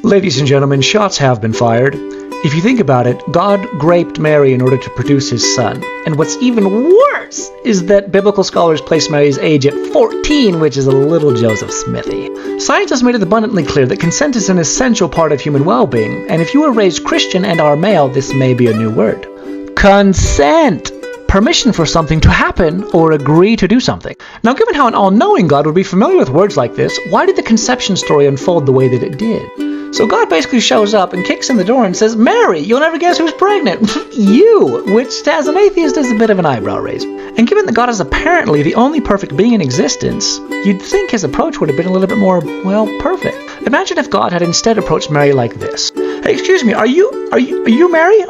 Ladies and gentlemen, shots have been fired. If you think about it, God graped Mary in order to produce his son. And what's even worse is that biblical scholars place Mary's age at 14, which is a little Joseph Smithy. Science has made it abundantly clear that consent is an essential part of human well-being, and if you were raised Christian and are male, this may be a new word. Consent! Permission for something to happen or agree to do something. Now, given how an all-knowing God would be familiar with words like this, why did the conception story unfold the way that it did? So God basically shows up and kicks in the door and says, Mary, you'll never guess who's pregnant. You, which as an atheist is a bit of an eyebrow raise. And given that God is apparently the only perfect being in existence, you'd think his approach would have been a little bit more, well, perfect. Imagine if God had instead approached Mary like this. Hey, excuse me, are you Mary?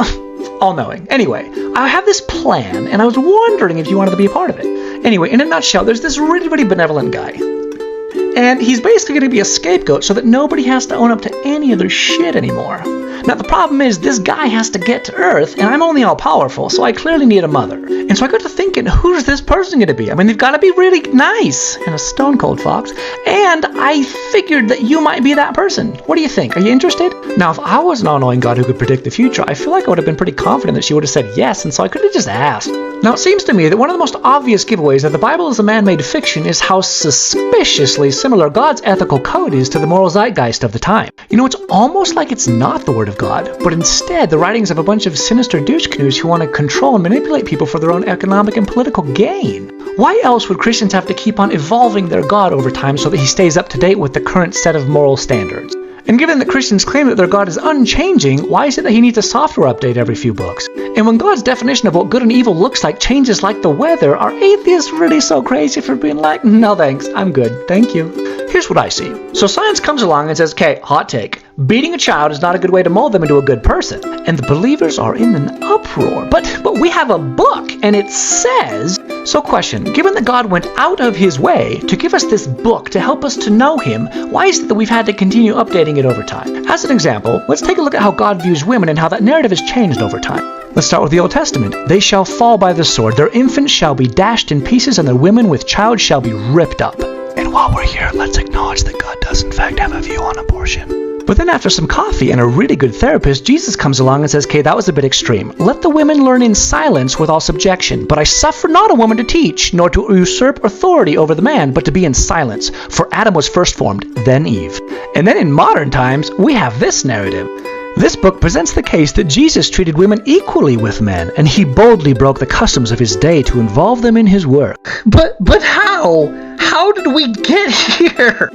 All-knowing. Anyway, I have this plan, and I was wondering if you wanted to be a part of it. Anyway, in a nutshell, there's this really benevolent guy. And he's basically going to be a scapegoat so that nobody has to own up to any of their shit anymore. Now, the problem is this guy has to get to Earth, and I'm only all-powerful, so I clearly need a mother. And so I got to thinking, who's this person going to be? I mean, they've got to be really nice and a stone-cold fox. And I figured that you might be that person. What do you think? Are you interested? Now, if I was an all-knowing God who could predict the future, I feel like I would have been pretty confident that she would have said yes, and so I could have just asked. Now, it seems to me that one of the most obvious giveaways that the Bible is a man-made fiction is how suspiciously similar God's ethical code is to the moral zeitgeist of the time. You know, it's almost like it's not the Word of God, but instead the writings of a bunch of sinister douche canoes who want to control and manipulate people for their own economic and political gain. Why else would Christians have to keep on evolving their God over time so that he stays up to date with the current set of moral standards? And given that Christians claim that their God is unchanging, why is it that he needs a software update every few books? And when God's definition of what good and evil looks like changes like the weather, are atheists really so crazy for being like, no thanks, I'm good, thank you? Here's what I see. So science comes along and says, okay, hot take. Beating a child is not a good way to mold them into a good person. And the believers are in an uproar. But we have a book, and it says... So question, given that God went out of his way to give us this book to help us to know him, why is it that we've had to continue updating it over time? As an example, let's take a look at how God views women and how that narrative has changed over time. Let's start with the Old Testament. They shall fall by the sword, their infants shall be dashed in pieces, and their women with child shall be ripped up. And while we're here, let's acknowledge that God does in fact have a view on abortion. But then after some coffee and a really good therapist, Jesus comes along and says, okay, that was a bit extreme. Let the women learn in silence with all subjection. But I suffer not a woman to teach, nor to usurp authority over the man, but to be in silence. For Adam was first formed, then Eve. And then in modern times, we have this narrative. This book presents the case that Jesus treated women equally with men, and he boldly broke the customs of his day to involve them in his work. But how? How did we get here?